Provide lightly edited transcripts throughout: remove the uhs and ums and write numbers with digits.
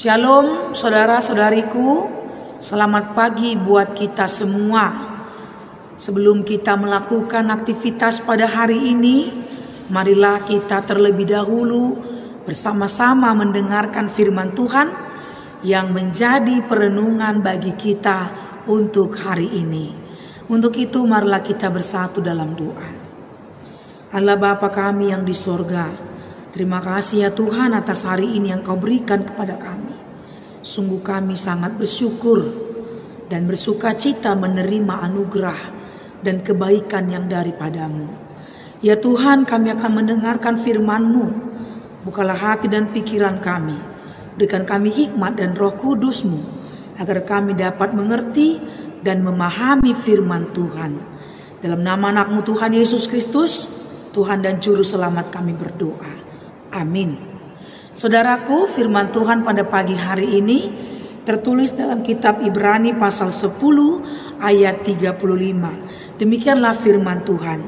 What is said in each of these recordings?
Shalom saudara-saudariku, selamat pagi buat kita semua. Sebelum kita melakukan aktivitas pada hari ini, marilah kita terlebih dahulu bersama-sama mendengarkan firman Tuhan yang menjadi perenungan bagi kita untuk hari ini. Untuk itu marilah kita bersatu dalam doa. Allah Bapa kami yang di sorga, terima kasih ya Tuhan atas hari ini yang Kau berikan kepada kami. Sungguh kami sangat bersyukur dan bersuka cita menerima anugerah dan kebaikan yang daripadamu. Ya Tuhan, kami akan mendengarkan firman-Mu. Bukalah hati dan pikiran kami. Berikan kami hikmat dan Roh Kudus-Mu, agar kami dapat mengerti dan memahami firman Tuhan. Dalam nama anak-Mu Tuhan Yesus Kristus, Tuhan dan Juru Selamat kami berdoa. Amin. Saudaraku, firman Tuhan pada pagi hari ini tertulis dalam kitab Ibrani pasal 10 ayat 35. Demikianlah firman Tuhan.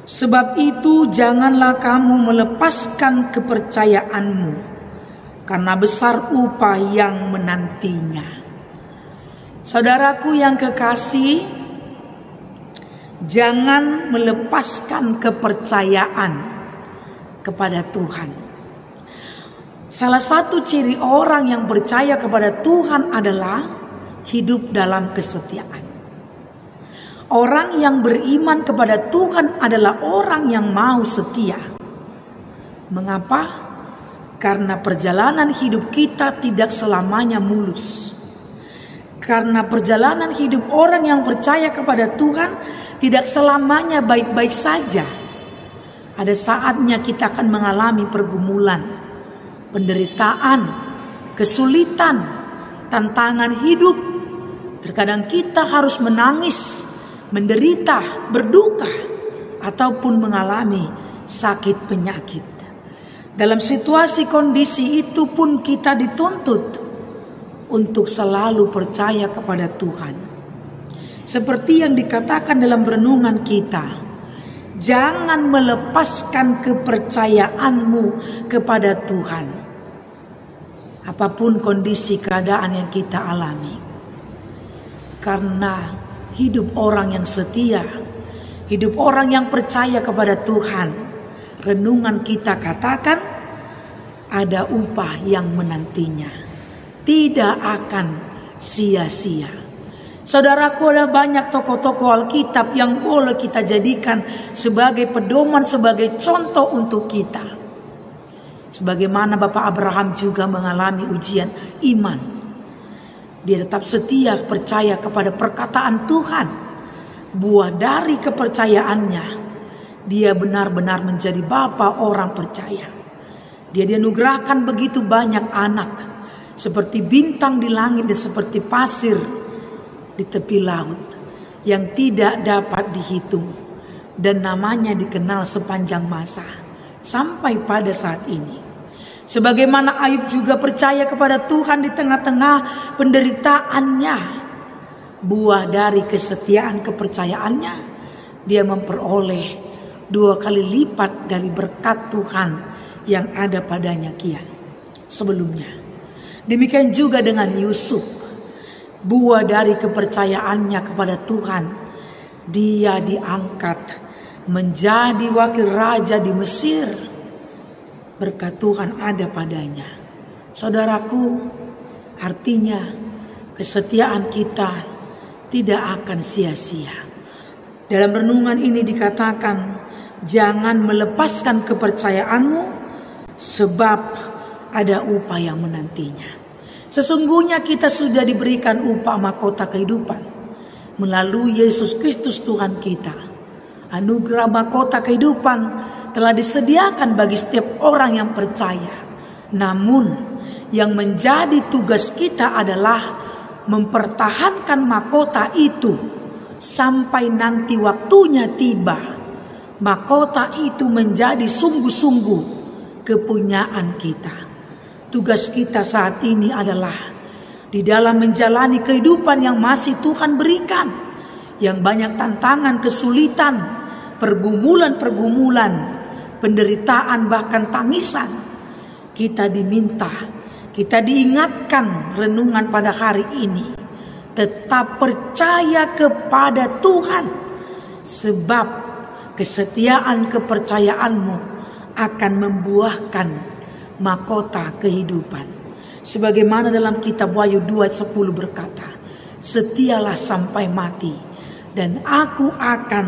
Sebab itu janganlah kamu melepaskan kepercayaanmu, karena besar upah yang menantinya. Saudaraku yang kekasih, jangan melepaskan kepercayaan kepada Tuhan. Salah satu ciri orang yang percaya kepada Tuhan adalah hidup dalam kesetiaan. Orang yang beriman kepada Tuhan adalah orang yang mau setia. Mengapa? Karena perjalanan hidup kita tidak selamanya mulus. Karena perjalanan hidup orang yang percaya kepada Tuhan tidak selamanya baik-baik saja. Ada saatnya kita akan mengalami pergumulan, penderitaan, kesulitan, tantangan hidup. Terkadang kita harus menangis, menderita, berduka, ataupun mengalami sakit penyakit. Dalam situasi kondisi itu pun kita dituntut untuk selalu percaya kepada Tuhan. Seperti yang dikatakan dalam renungan kita, jangan melepaskan kepercayaanmu kepada Tuhan. Apapun kondisi keadaan yang kita alami. Karena hidup orang yang setia, hidup orang yang percaya kepada Tuhan, renungan kita katakan ada upah yang menantinya. Tidak akan sia-sia. Saudaraku, ada banyak tokoh-tokoh Alkitab yang boleh kita jadikan sebagai pedoman, sebagai contoh untuk kita. Sebagaimana Bapak Abraham juga mengalami ujian iman. Dia tetap setia percaya kepada perkataan Tuhan. Buah dari kepercayaannya, dia benar-benar menjadi bapa orang percaya. Dia dianugerahkan begitu banyak anak, seperti bintang di langit dan seperti pasir di tepi laut yang tidak dapat dihitung, dan namanya dikenal sepanjang masa sampai pada saat ini. Sebagaimana Ayub juga percaya kepada Tuhan di tengah-tengah penderitaannya, buah dari kesetiaan kepercayaannya, dia memperoleh 2 kali lipat dari berkat Tuhan yang ada padanya kian sebelumnya. Demikian juga dengan Yusuf. Buah dari kepercayaannya kepada Tuhan Dia diangkat menjadi wakil raja di Mesir. Berkat Tuhan ada padanya. Saudaraku, artinya kesetiaan kita tidak akan sia-sia. Dalam renungan ini dikatakan, jangan melepaskan kepercayaanmu sebab ada upah yang menantinya. Sesungguhnya kita sudah diberikan upah mahkota kehidupan melalui Yesus Kristus Tuhan kita. Anugerah mahkota kehidupan telah disediakan bagi setiap orang yang percaya. Namun yang menjadi tugas kita adalah mempertahankan mahkota itu sampai nanti waktunya tiba. Mahkota itu menjadi sungguh-sungguh kepunyaan kita. Tugas kita saat ini adalah di dalam menjalani kehidupan yang masih Tuhan berikan, yang banyak tantangan, kesulitan, pergumulan-pergumulan, penderitaan, bahkan tangisan. Kita diminta, kita diingatkan renungan pada hari ini, tetap percaya kepada Tuhan, sebab kesetiaan kepercayaanmu akan membuahkan mahkota kehidupan. Sebagaimana dalam kitab Wahyu 2:10 berkata, setialah sampai mati dan aku akan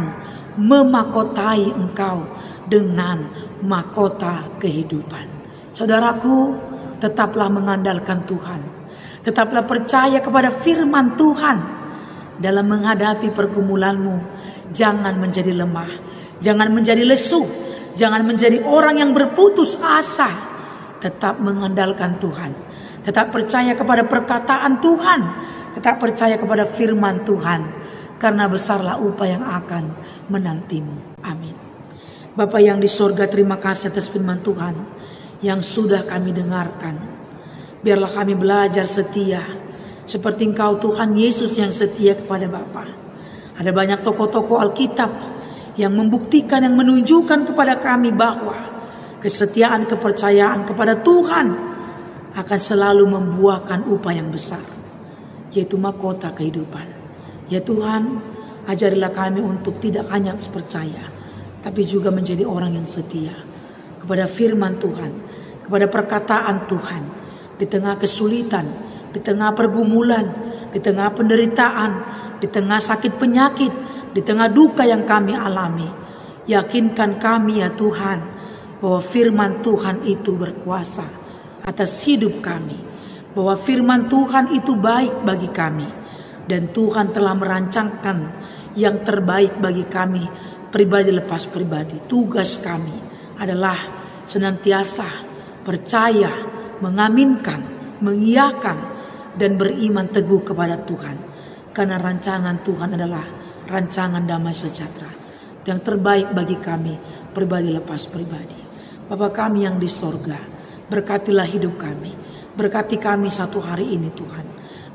memahkotai engkau dengan mahkota kehidupan. Saudaraku, tetaplah mengandalkan Tuhan. Tetaplah percaya kepada firman Tuhan. Dalam menghadapi pergumulanmu, jangan menjadi lemah, jangan menjadi lesu, jangan menjadi orang yang berputus asa. Tetap mengandalkan Tuhan. Tetap percaya kepada perkataan Tuhan. Tetap percaya kepada firman Tuhan. Karena besarlah upah yang akan menantimu. Amin. Bapa yang di sorga, terima kasih atas firman Tuhan yang sudah kami dengarkan. Biarlah kami belajar setia seperti Engkau Tuhan Yesus yang setia kepada Bapa. Ada banyak tokoh-tokoh Alkitab yang membuktikan, yang menunjukkan kepada kami bahwa kesetiaan kepercayaan kepada Tuhan akan selalu membuahkan upah yang besar, yaitu mahkota kehidupan. Ya Tuhan, ajarilah kami untuk tidak hanya percaya, tapi juga menjadi orang yang setia kepada firman Tuhan, kepada perkataan Tuhan. Di tengah kesulitan, di tengah pergumulan, di tengah penderitaan, di tengah sakit penyakit, di tengah duka yang kami alami, yakinkan kami ya Tuhan, bahwa firman Tuhan itu berkuasa atas hidup kami, bahwa firman Tuhan itu baik bagi kami, dan Tuhan telah merancangkan yang terbaik bagi kami pribadi lepas pribadi. Tugas kami adalah senantiasa percaya, mengaminkan, mengiyakan, dan beriman teguh kepada Tuhan, karena rancangan Tuhan adalah rancangan damai sejahtera yang terbaik bagi kami pribadi lepas pribadi. Bapa kami yang di sorga, berkatilah hidup kami, berkati kami satu hari ini Tuhan.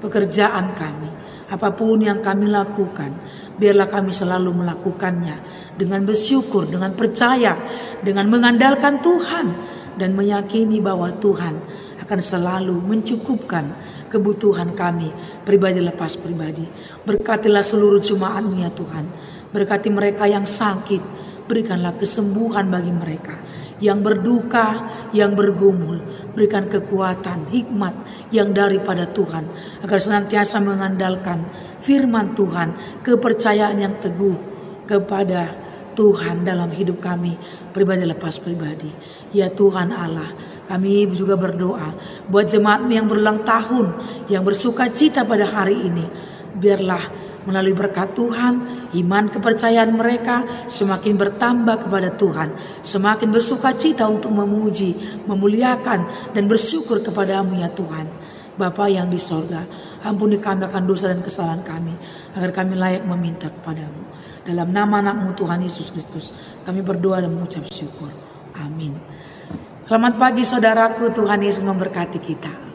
Pekerjaan kami, apapun yang kami lakukan, biarlah kami selalu melakukannya dengan bersyukur, dengan percaya, dengan mengandalkan Tuhan, dan meyakini bahwa Tuhan akan selalu mencukupkan kebutuhan kami pribadi lepas pribadi. Berkatilah seluruh jemaat-Mu ya Tuhan. Berkati mereka yang sakit, berikanlah kesembuhan bagi mereka. Yang berduka, yang bergumul, berikan kekuatan, hikmat yang daripada Tuhan, agar senantiasa mengandalkan firman Tuhan, kepercayaan yang teguh kepada Tuhan dalam hidup kami pribadi lepas pribadi. Ya Tuhan Allah, kami juga berdoa buat jemaat-Mu yang berulang tahun, yang bersuka cita pada hari ini. Biarlah melalui berkat Tuhan, iman kepercayaan mereka semakin bertambah kepada Tuhan, semakin bersuka cita untuk memuji, memuliakan, dan bersyukur kepada-Mu ya Tuhan. Bapa yang di sorga, ampuni kami akan dosa dan kesalahan kami, agar kami layak meminta kepada-Mu. Dalam nama anak-Mu Tuhan Yesus Kristus, kami berdoa dan mengucap syukur. Amin. Selamat pagi saudaraku, Tuhan Yesus memberkati kita.